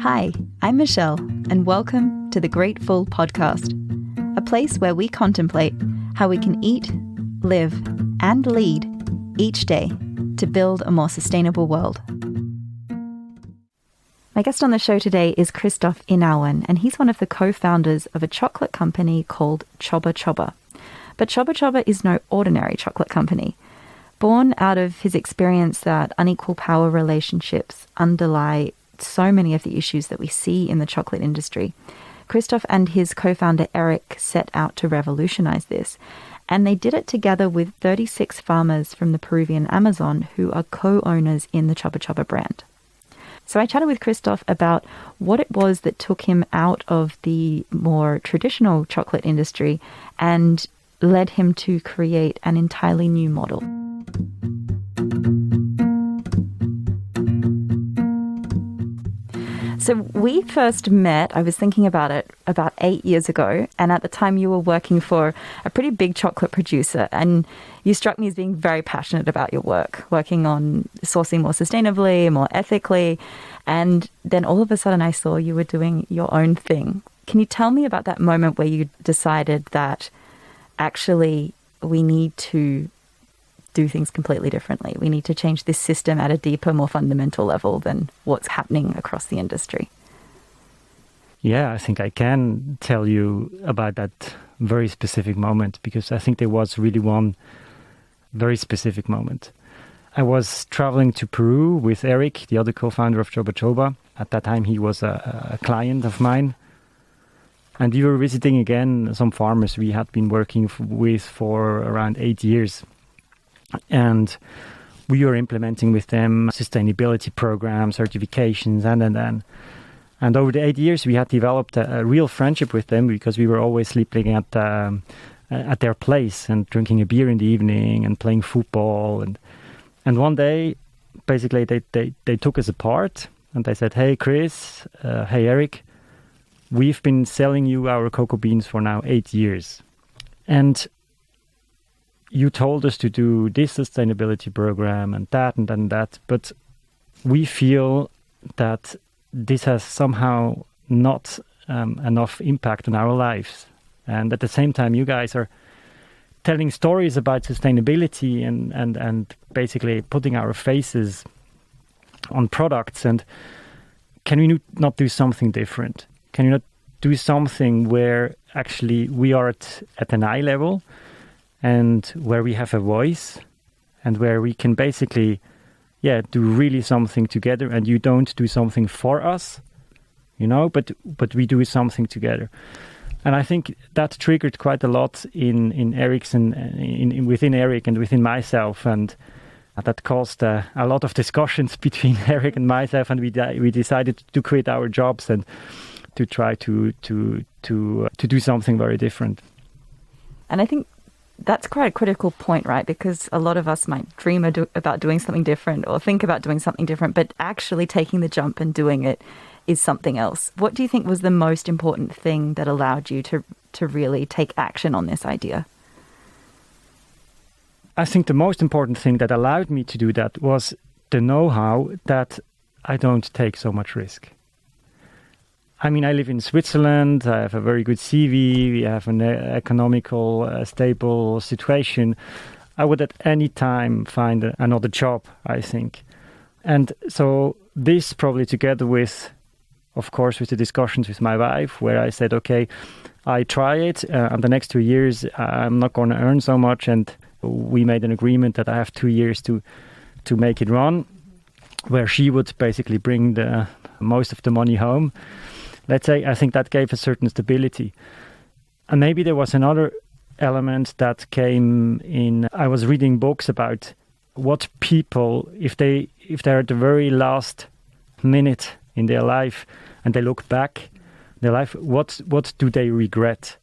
Hi, I'm Michelle, and welcome to the Grateful Podcast, a place where we contemplate how we can eat, live, and lead each day to build a more sustainable world. My guest on the show today is Christoph Inauen, and he's one of the co-founders of a chocolate company called Choba Choba. But Choba Choba is no ordinary chocolate company. Born out of his experience that unequal power relationships underlie so many of the issues that we see in the chocolate industry, Christoph and his co-founder Eric set out to revolutionize this. And they did it together with 36 farmers from the Peruvian Amazon who are co-owners in the Choba Choba brand. So I chatted with Christoph about what it was that took him out of the more traditional chocolate industry and led him to create an entirely new model. So we first met, I was thinking about it, about 8 years ago. And at the time you were working for a pretty big chocolate producer. And you struck me as being very passionate about your work, working on sourcing more sustainably, more ethically. And then all of a sudden I saw you were doing your own thing. Can you tell me about that moment where you decided that actually we need to do things completely differently? We need to change this system at a deeper, more fundamental level than what's happening across the industry. Yeah, I think I can tell you about that very specific moment, because I think there was really one very specific moment. I was traveling to Peru with Eric, the other co-founder of Choba Choba. At that time, he was a client of mine. And we were visiting again some farmers we had been working with for around 8 years. And we were implementing with them sustainability programs, certifications, and over the 8 years we had developed a real friendship with them, because we were always sleeping at their place and drinking a beer in the evening and playing football. And one day, basically, they took us apart and they said, "Hey, Chris, hey, Eric, we've been selling you our cocoa beans for now 8 years. And you told us to do this sustainability program and that, but we feel that this has somehow not enough impact on our lives. And at the same time, you guys are telling stories about sustainability and basically putting our faces on products. And can we not do something different? Can you not do something where actually we are at an eye level, and where we have a voice, and where we can basically, do really something together, and you don't do something for us, but we do something together." And I think that triggered quite a lot in Eric's and within Eric and within myself, and that caused a lot of discussions between Eric and myself, and we decided to quit our jobs and to try to do something very different. And I think that's quite a critical point, right? Because a lot of us might dream about doing something different or think about doing something different, but actually taking the jump and doing it is something else. What do you think was the most important thing that allowed you to really take action on this idea? I think the most important thing that allowed me to do that was the know-how that I don't take so much risk. I mean, I live in Switzerland, I have a very good CV, we have an economical, stable situation. I would at any time find another job, I think. And so this probably together with, of course, with the discussions with my wife, where I said, okay, I try it, and the next 2 years I'm not going to earn so much. And we made an agreement that I have 2 years to make it run, where she would basically bring the most of the money home. Let's say, I think that gave a certain stability. And maybe there was another element that came in. I was reading books about what people, if they're at the very last minute in their life and they look back their life, what do they regret?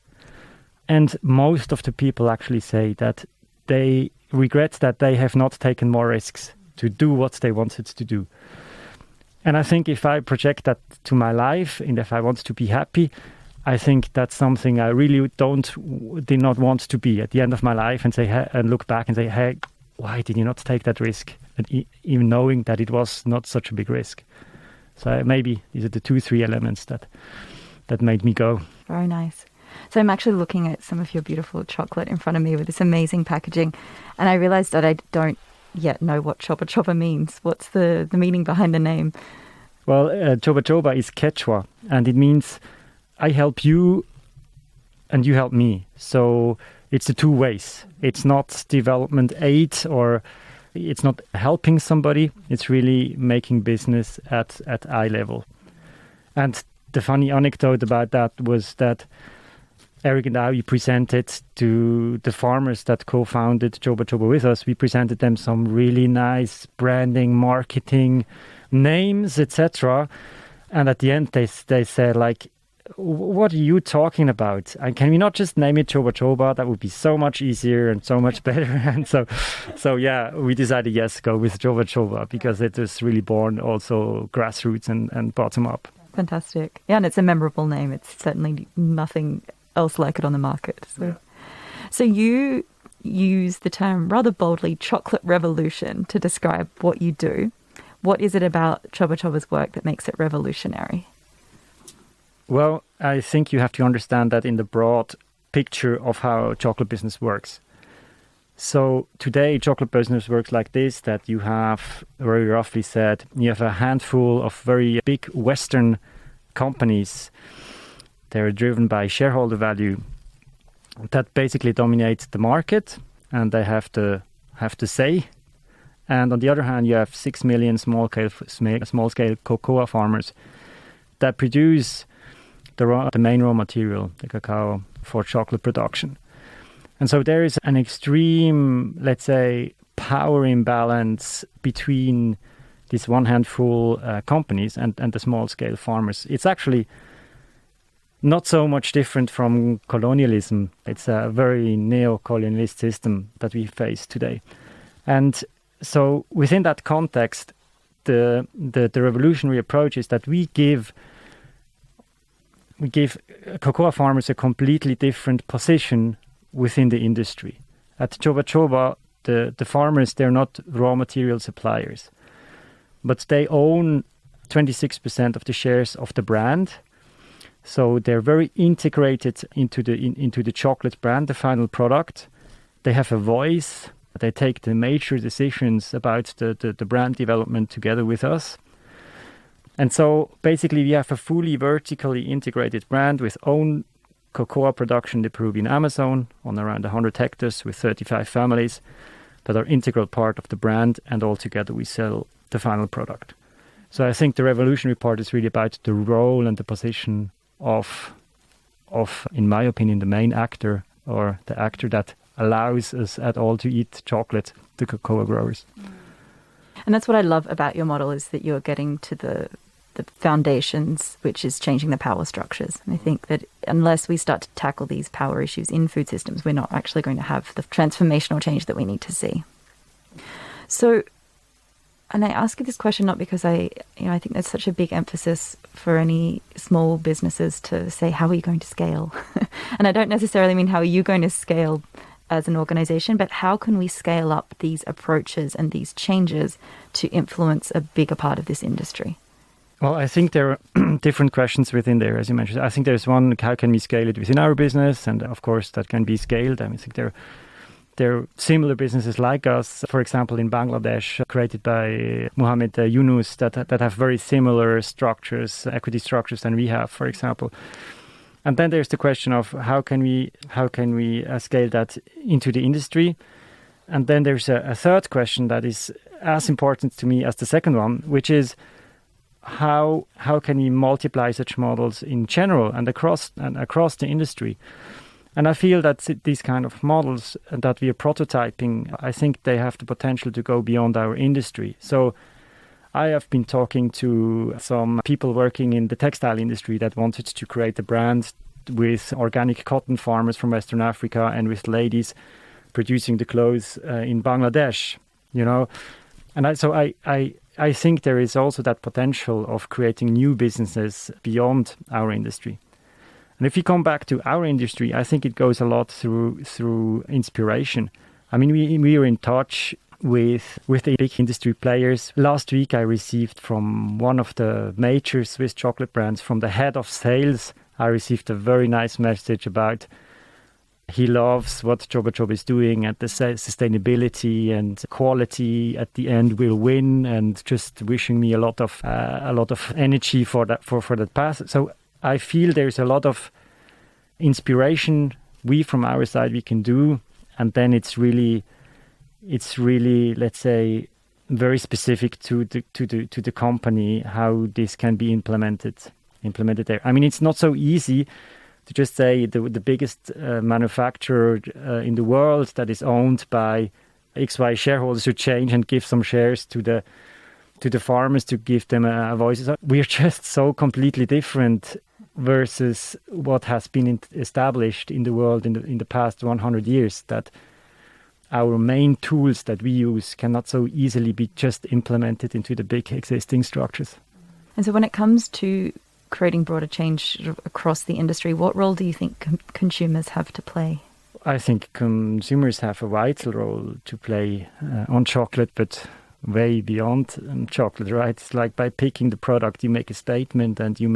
And most of the people actually say that they regret that they have not taken more risks to do what they wanted to do. And I think if I project that to my life, and if I want to be happy, I think that's something I really did not want to be at the end of my life, and and look back and say, hey, why did you not take that risk? And even knowing that it was not such a big risk. So maybe these are the 2-3 elements that made me go. Very nice. So I'm actually looking at some of your beautiful chocolate in front of me with this amazing packaging, and I realized that I don't yet know what Choba Choba means. What's the meaning behind the name? Well, Choba Choba is Quechua, and it means I help you and you help me. So it's the two ways. It's not development aid, or it's not helping somebody. It's really making business at eye level. And the funny anecdote about that was that Eric and I, we presented to the farmers that co-founded Choba Choba with us, we presented them some really nice branding, marketing, names, etc. And at the end, they said, like, what are you talking about? And can we not just name it Choba Choba? That would be so much easier and so much better. And so yeah, we decided, yes, go with Choba Choba, because it was really born also grassroots and bottom up. Fantastic. Yeah, and it's a memorable name. It's certainly nothing else like it on the market. So you use the term rather boldly, chocolate revolution, to describe what you do. What is it about Choba Choba's work that makes it revolutionary? Well, I think you have to understand that in the broad picture of how chocolate business works. So today, chocolate business works like this, that you have, very roughly said, you have a handful of very big Western companies. They're driven by shareholder value that basically dominate the market, and they have to say. And on the other hand, you have 6 million small-scale cocoa farmers that produce the main raw material, the cacao, for chocolate production. And so there is an extreme, let's say, power imbalance between these one handful companies and the small-scale farmers. It's actually not so much different from colonialism. It's a very neo-colonialist system that we face today. And so within that context, the revolutionary approach is that we give cocoa farmers a completely different position within the industry. At Choba Choba, the farmers, they're not raw material suppliers, but they own 26% of the shares of the brand. So they're very integrated into the chocolate brand, the final product. They have a voice. They take the major decisions about the brand development together with us. And so basically we have a fully vertically integrated brand with own cocoa production in the Peruvian Amazon on around 100 hectares with 35 families that are integral part of the brand, and all together we sell the final product. So I think the revolutionary part is really about the role and the position of, in my opinion, the main actor, or the actor that allows us at all to eat chocolate, the cocoa growers. And that's what I love about your model, is that you're getting to the foundations, which is changing the power structures. And I think that unless we start to tackle these power issues in food systems, we're not actually going to have the transformational change that we need to see. So, and I ask you this question not because I think there's such a big emphasis for any small businesses to say, how are you going to scale? And I don't necessarily mean how are you going to scale as an organization, but how can we scale up these approaches and these changes to influence a bigger part of this industry? Well, I think there are different questions within there, as you mentioned. I think there's one, how can we scale it within our business? And of course, that can be scaled. I think there are similar businesses like us, for example, in Bangladesh, created by Mohammed Yunus, that have very similar structures, equity structures than we have, for example. And then there's the question of how can we scale that into the industry? And then there's a third question that is as important to me as the second one, which is how can we multiply such models in general and across the industry? And I feel that these kind of models that we are prototyping, I think they have the potential to go beyond our industry. So I have been talking to some people working in the textile industry that wanted to create a brand with organic cotton farmers from Western Africa and with ladies producing the clothes in Bangladesh, And I think there is also that potential of creating new businesses beyond our industry. And if you come back to our industry, I think it goes a lot through inspiration. I mean, we are in touch with the big industry players. Last week I received from one of the major Swiss chocolate brands, from the head of sales, I received a very nice message about he loves what Choba Choba is doing, and the sustainability and quality at the end will win, and just wishing me a lot of energy for that path. So I feel there's a lot of inspiration from our side we can do, and then it's really, let's say, very specific to the company how this can be implemented there. I mean, it's not so easy to just say the biggest manufacturer in the world that is owned by XY shareholders to change and give some shares to the farmers to give them a voice. We're just so completely different versus what has been established in the world in the past 100 years, that our main tools that we use cannot so easily be just implemented into the big existing structures. And so when it comes to creating broader change across the industry, what role do you think consumers have to play? I think consumers have a vital role to play on chocolate, but way beyond chocolate, right? It's like by picking the product, you make a statement, and you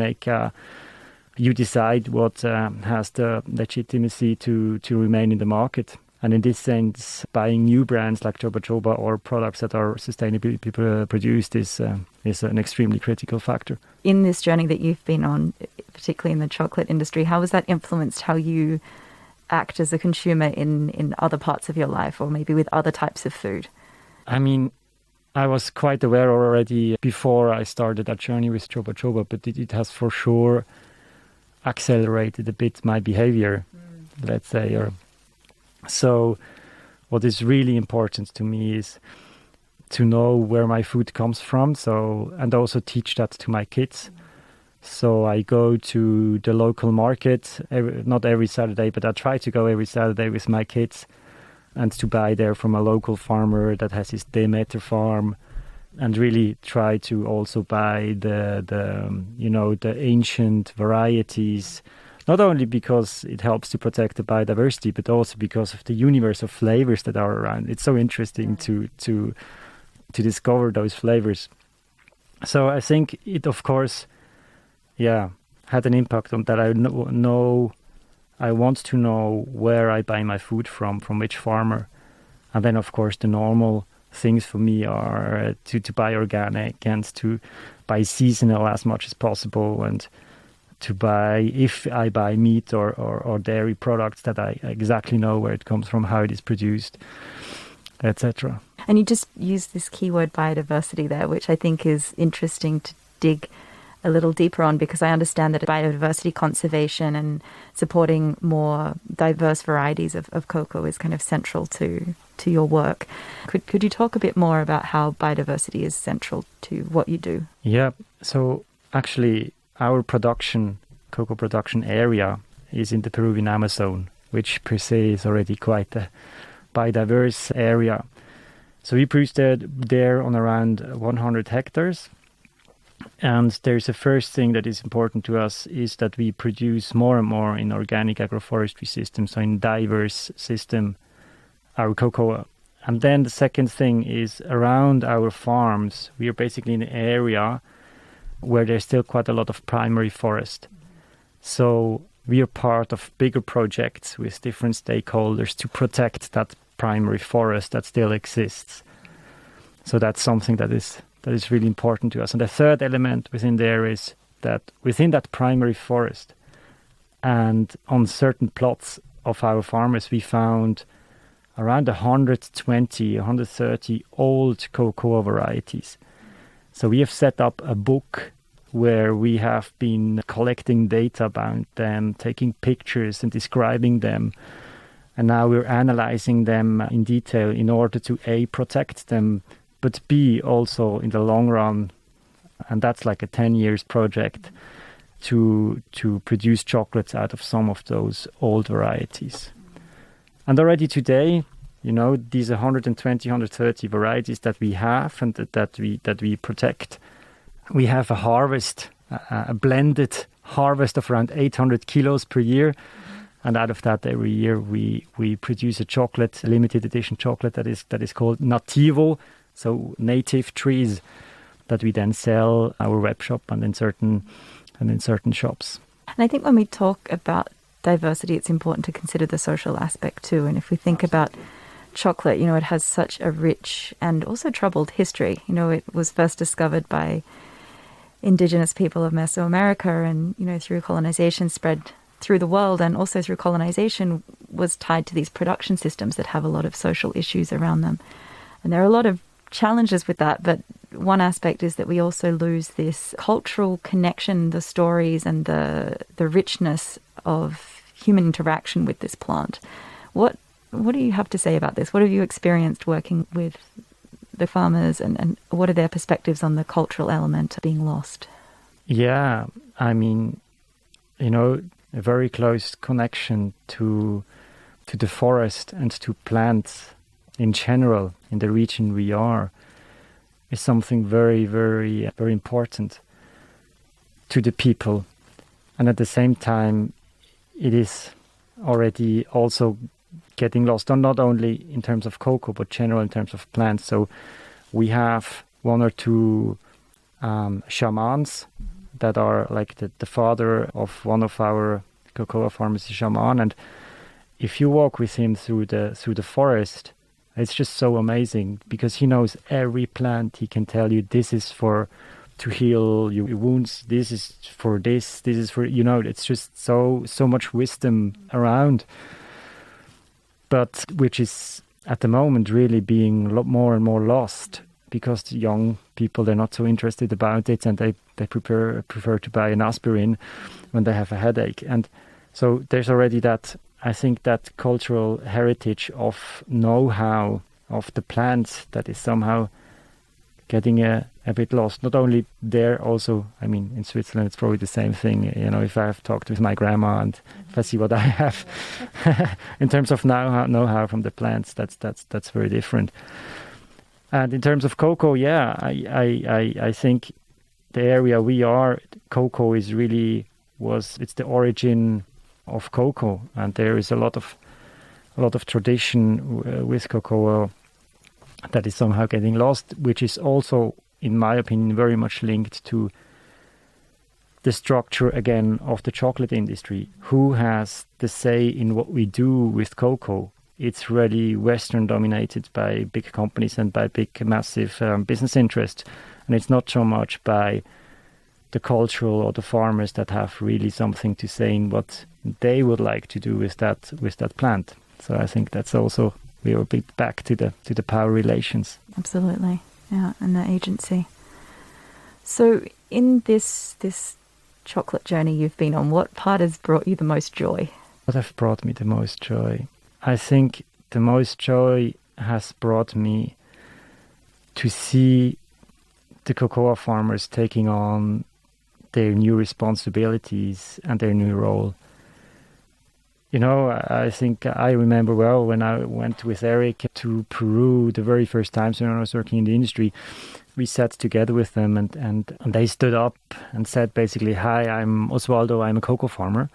decide what has the legitimacy to remain in the market. And in this sense, buying new brands like Choba Choba or products that are sustainably produced is an extremely critical factor. In this journey that you've been on, particularly in the chocolate industry, how has that influenced how you act as a consumer in other parts of your life, or maybe with other types of food? I mean, I was quite aware already before I started that journey with Choba Choba, but it has for sure accelerated a bit my behavior, let's say. So what is really important to me is to know where my food comes from, and also teach that to my kids. So I go to the local market, not every Saturday, but I try to go every Saturday with my kids and to buy there from a local farmer that has his Demeter farm, and really try to also buy the ancient varieties. Not only because it helps to protect the biodiversity, but also because of the universe of flavors that are around. It's so interesting to discover those flavors. So I think it, of course, had an impact on that. I want to know where I buy my food from which farmer. And then, of course, the normal things for me are to buy organic and to buy seasonal as much as possible, and to buy, if I buy meat or dairy products, that I exactly know where it comes from, how it is produced, etc. And you just used this keyword biodiversity there, which I think is interesting to dig a little deeper on, because I understand that biodiversity conservation and supporting more diverse varieties of cocoa is kind of central to your work. Could you talk a bit more about how biodiversity is central to what you do? Yeah, so actually our cocoa production area is in the Peruvian Amazon, which per se is already quite a biodiverse area. So we produce there on around 100 hectares. And there's a first thing that is important to us is that we produce more and more in organic agroforestry systems, so in diverse system, our cocoa. And then the second thing is around our farms, we are basically in an area where there's still quite a lot of primary forest. So we are part of bigger projects with different stakeholders to protect that primary forest that still exists. So that's something that is really important to us. And the third element within there is that within that primary forest and on certain plots of our farmers, we found around 130 old cocoa varieties. So we have set up a book where we have been collecting data about them, taking pictures and describing them. And now we're analyzing them in detail in order to A, protect them, but B, also in the long run, and that's like a 10 years project, to produce chocolates out of some of those old varieties. And already today, these 120, 130 varieties that we have and that we protect, we have a blended harvest of around 800 kilos per year. And out of that, every year we produce a limited edition chocolate that is called Nativo, so native trees, that we then sell our web shop and in certain shops. And I think when we talk about diversity, it's important to consider the social aspect too. And if we think about chocolate, it has such a rich and also troubled history. It was first discovered by indigenous people of Mesoamerica, and, through colonization spread through the world, and also through colonization was tied to these production systems that have a lot of social issues around them. And there are a lot of challenges with that, but one aspect is that we also lose this cultural connection, the stories and the richness of human interaction with this plant. What do you have to say about this? What have you experienced working with the farmers, and what are their perspectives on the cultural element being lost? Yeah, I mean, a very close connection to the forest and to plants in general in the region we are is something very, very, very important to the people. And at the same time, it is already also getting lost, not only in terms of cocoa, but general in terms of plants. So we have one or two shamans that are like the father of one of our cocoa farmers, a shaman. And if you walk with him through the forest, it's just so amazing, because he knows every plant. He can tell you, this is to heal your wounds, this is for this is for, it's just so much wisdom around. But which is at the moment really being a lot more and more lost, because the young people, they're not so interested about it, and they prefer to buy an aspirin when they have a headache. And so there's already that, I think, that cultural heritage of know-how of the plants that is somehow getting a bit lost. Not only there, also, I mean, in Switzerland, it's probably the same thing. If I have talked with my grandma and if I see what I have in terms of know-how from the plants, that's very different. And in terms of cocoa, yeah, I think the area we are, cocoa is really it's the origin of cocoa, and there is a lot of tradition with cocoa that is somehow getting lost, which is also, in my opinion, very much linked to the structure again of the chocolate industry. Who has the say in what we do with cocoa? It's really Western dominated by big companies and by big massive business interests, and it's not so much by the cultural or the farmers that have really something to say in what they would like to do with that plant. So I think that's also, we are a bit back to the power relations. Absolutely, yeah, and the agency. So in this chocolate journey you've been on, what part has brought you the most joy? What has brought me the most joy? I think the most joy has brought me to see the cocoa farmers taking on their new responsibilities and their new role. I think I remember well when I went with Eric to Peru the very first time when I was working in the industry. We sat together with them and they stood up and said basically, "Hi, I'm Osvaldo, I'm a cocoa farmer."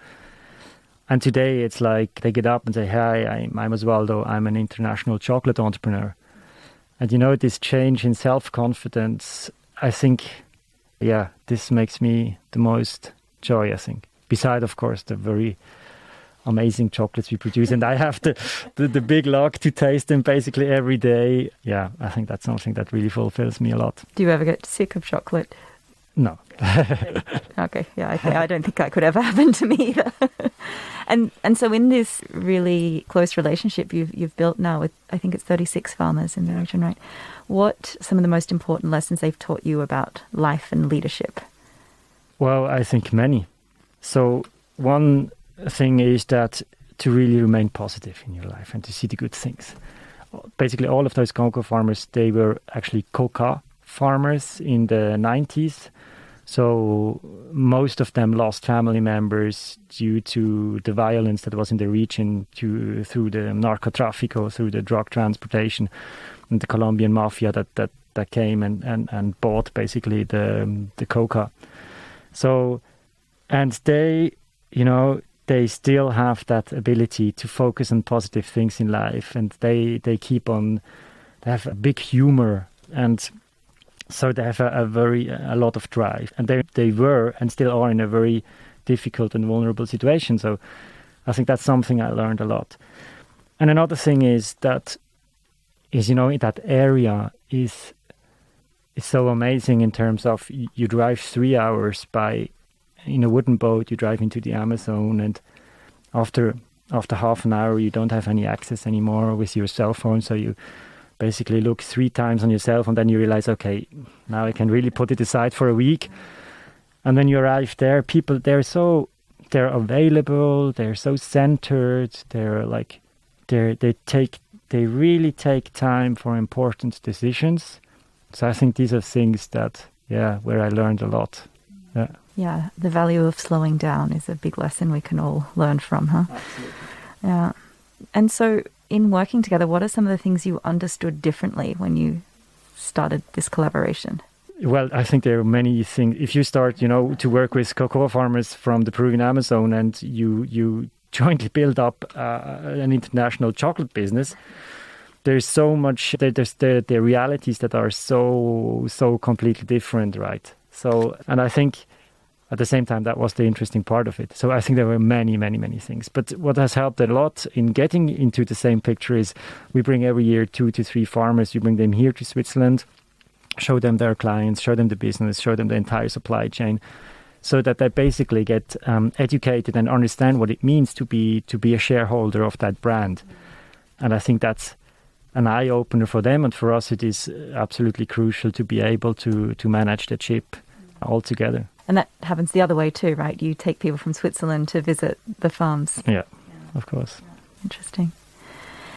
And today it's like they get up and say, "Hi, I'm Osvaldo, I'm an international chocolate entrepreneur." And this change in self-confidence, I think, yeah, this makes me the most joy, I think. Beside, of course, the very amazing chocolates we produce, and I have the big luck to taste them basically every day. Yeah, I think that's something that really fulfills me a lot. Do you ever get sick of chocolate? No. Okay, yeah, I don't think that could ever happen to me either. And so in this really close relationship you've built now with, I think it's 36 farmers in the region, right? What some of the most important lessons they've taught you about life and leadership? Well, I think many. So one thing is that to really remain positive in your life and to see the good things. Basically, all of those cocoa farmers, they were actually coca farmers in the 90s. So most of them lost family members due to the violence that was in the region through the narcotraffico, through the drug transportation and the Colombian mafia that came and bought basically the coca. So, and they, they still have that ability to focus on positive things in life, and they have a big humor, and so they have a lot of drive, and they were and still are in a very difficult and vulnerable situation. So I think that's something I learned a lot. And another thing is that that area is so amazing in terms of you drive 3 hours in a wooden boat, you drive into the Amazon, and after half an hour you don't have any access anymore with your cell phone, so you basically look 3 times on your cell phone, then you realize, okay, now I can really put it aside for a week. And when you arrive there, people, they're available, they're so centered, they really take time for important decisions. So I think these are things that, where I learned a lot. Yeah. Yeah, the value of slowing down is a big lesson we can all learn from, huh? Absolutely. Yeah. And so in working together, what are some of the things you understood differently when you started this collaboration? Well, I think there are many things. If you start, to work with cocoa farmers from the Peruvian Amazon, and you jointly build up an international chocolate business, there's so much. There's the realities that are so completely different, right? So, and I think at the same time that was the interesting part of it. So I think there were many things. But what has helped a lot in getting into the same picture is we bring every year 2 to 3 farmers. You bring them here to Switzerland, show them their clients, show them the business, show them the entire supply chain, so that they basically get educated and understand what it means to be a shareholder of that brand. And I think that's an eye-opener for them, and for us it is absolutely crucial to be able to manage the chip all together. And that happens the other way too, right? You take people from Switzerland to visit the farms. Yeah, of course. Interesting.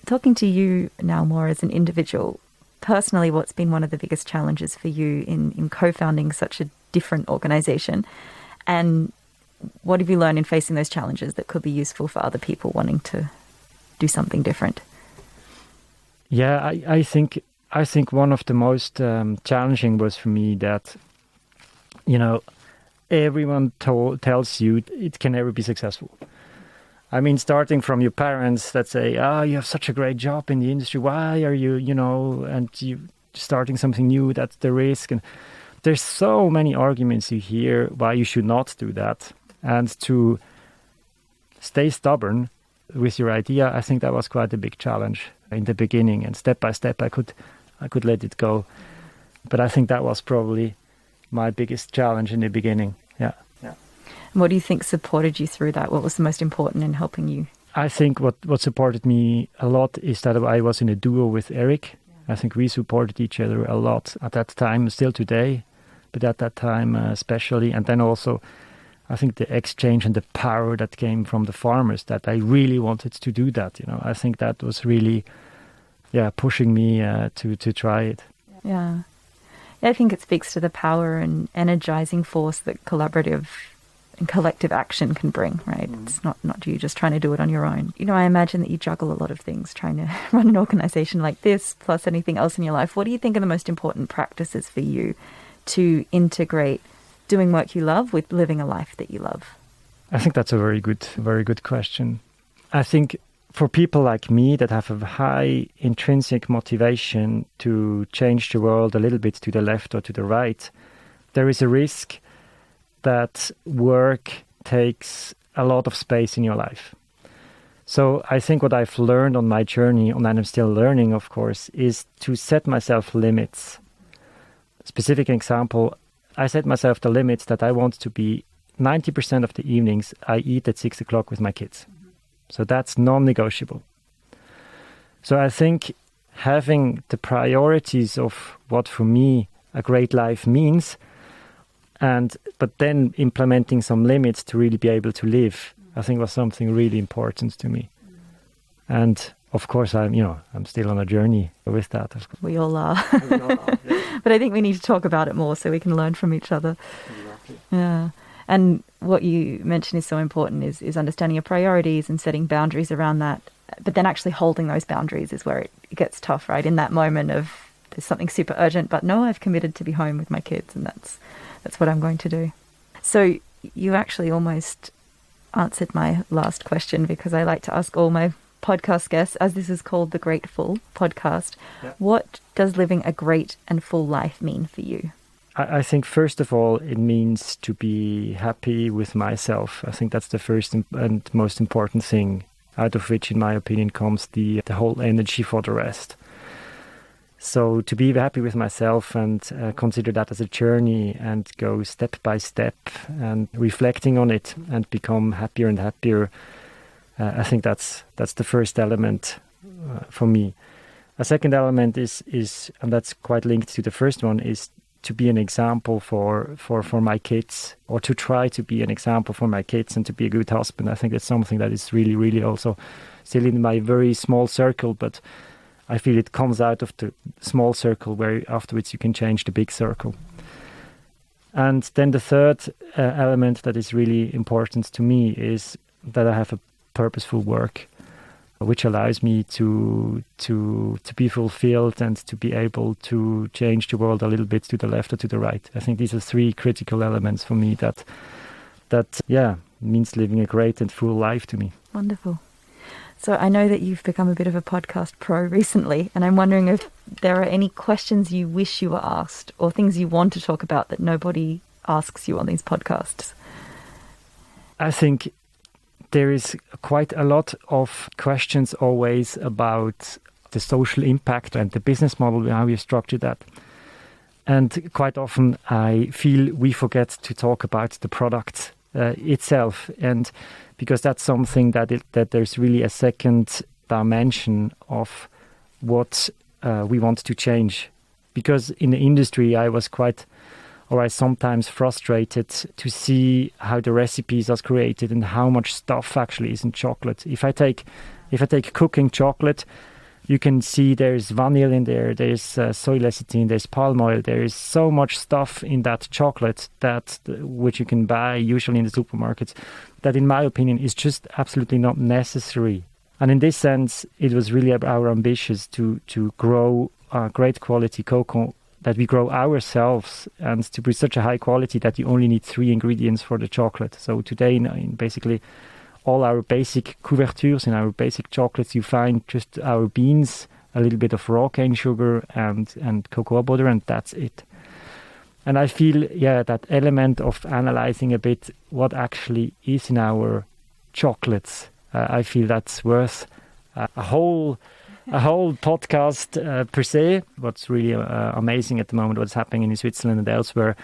Talking to you now more as an individual, personally, what's been one of the biggest challenges for you in co-founding such a different organization? And what have you learned in facing those challenges that could be useful for other people wanting to do something different? Yeah, I think one of the most challenging was for me that, everyone tells you it can never be successful. I mean, starting from your parents that say, you have such a great job in the industry. Why are you, and you starting something new, that's the risk. And there's so many arguments you hear why you should not do that. And to stay stubborn with your idea, I think that was quite a big challenge in the beginning. And step by step, I could let it go. But I think that was probably my biggest challenge in the beginning. Yeah. And what do you think supported you through that? What was the most important in helping you? I think what supported me a lot is that I was in a duo with Eric. Yeah. I think we supported each other a lot at that time, still today, but at that time especially. And then also, I think the exchange and the power that came from the farmers, that I really wanted to do that. I think that was really, pushing me to try it. Yeah. I think it speaks to the power and energizing force that collaborative and collective action can bring, right? It's not you just trying to do it on your own. I imagine that you juggle a lot of things trying to run an organization like this, plus anything else in your life. What do you think are the most important practices for you to integrate doing work you love with living a life that you love? I think that's a very good question. I think for people like me that have a high intrinsic motivation to change the world a little bit to the left or to the right, there is a risk that work takes a lot of space in your life. So I think what I've learned on my journey, and I'm still learning, of course, is to set myself limits. Specific example, I set myself the limits that I want to be 90% of the evenings I eat at 6 o'clock with my kids. So that's non-negotiable. So I think having the priorities of what for me a great life means, but then implementing some limits to really be able to live, I think was something really important to me. And of course, I'm still on a journey with that. We all are. But I think we need to talk about it more so we can learn from each other. Exactly. Yeah. And what you mentioned is so important is understanding your priorities and setting boundaries around that. But then actually holding those boundaries is where it gets tough, right? In that moment of there's something super urgent, but no, I've committed to be home with my kids, and that's what I'm going to do. So you actually almost answered my last question because I like to ask all my podcast guests, as this is called the Great Full podcast. Yeah. What does living a great and full life mean for you? I think, first of all, it means to be happy with myself. I think that's the first and most important thing, out of which, in my opinion, comes the whole energy for the rest. So to be happy with myself and consider that as a journey and go step by step and reflecting on it and become happier and happier, I think that's the first element for me. A second element is, and that's quite linked to the first one, is to be an example for my kids, or to try to be an example for my kids and to be a good husband. I think that's something that is really, really also still in my very small circle, but I feel it comes out of the small circle where afterwards you can change the big circle. And then the third element that is really important to me is that I have a purposeful work, which allows me to be fulfilled and to be able to change the world a little bit to the left or to the right. I think these are three critical elements for me that means living a great and full life to me. Wonderful. So I know that you've become a bit of a podcast pro recently, and I'm wondering if there are any questions you wish you were asked or things you want to talk about that nobody asks you on these podcasts. I think there is quite a lot of questions always about the social impact and the business model, how you structure that. And quite often I feel we forget to talk about the product itself, and because that's something that there's really a second dimension of what we want to change. Because in the industry I was sometimes frustrated to see how the recipes are created and how much stuff actually is in chocolate. If I take cooking chocolate, you can see there's vanilla in there, there's soy lecithin, there's palm oil, there is so much stuff in that chocolate which you can buy usually in the supermarkets, that in my opinion is just absolutely not necessary. And in this sense, it was really our ambition to grow great quality cocoa, that we grow ourselves, and to be such a high quality that you only need 3 ingredients for the chocolate. So today in basically all our basic couvertures, in our basic chocolates, you find just our beans, a little bit of raw cane sugar and cocoa butter, and that's it. And I feel, that element of analyzing a bit what actually is in our chocolates, I feel that's worth a whole podcast per se. What's really amazing at the moment, what's happening in Switzerland and elsewhere,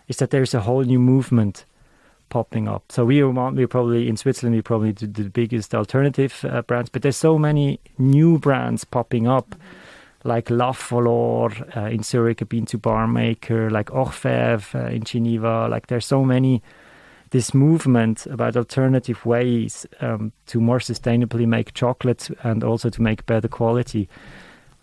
is that there's a whole new movement popping up. So we're probably in Switzerland, we're probably the biggest alternative brands, but there's so many new brands popping up, like La Folor in Zurich, a bean to bar maker, like Orfèvre in Geneva. Like there's so many. This movement about alternative ways to more sustainably make chocolate and also to make better quality.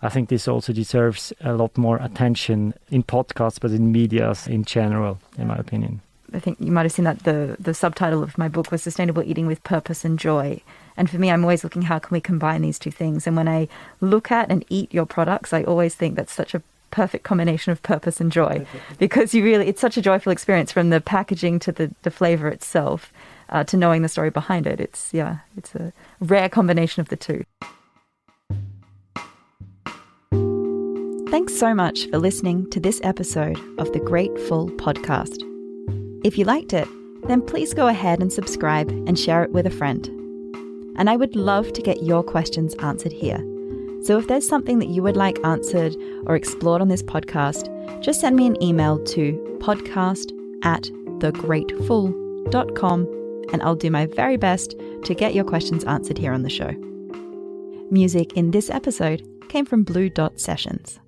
I think this also deserves a lot more attention in podcasts, but in media in general, in my opinion. I think you might have seen that the subtitle of my book was Sustainable Eating with Purpose and Joy. And for me, I'm always looking, how can we combine these two things? And when I look at and eat your products, I always think that's such a perfect combination of purpose and joy, because it's such a joyful experience, from the packaging to the flavor itself, to knowing the story behind it. It's a rare combination of the two. Thanks so much for listening to this episode of the Great Full podcast. If you liked it, then please go ahead and subscribe and share it with a friend. And I would love to get your questions answered here. So if there's something that you would like answered or explored on this podcast, just send me an email to podcast@thegreatfull.com, and I'll do my very best to get your questions answered here on the show. Music in this episode came from Blue Dot Sessions.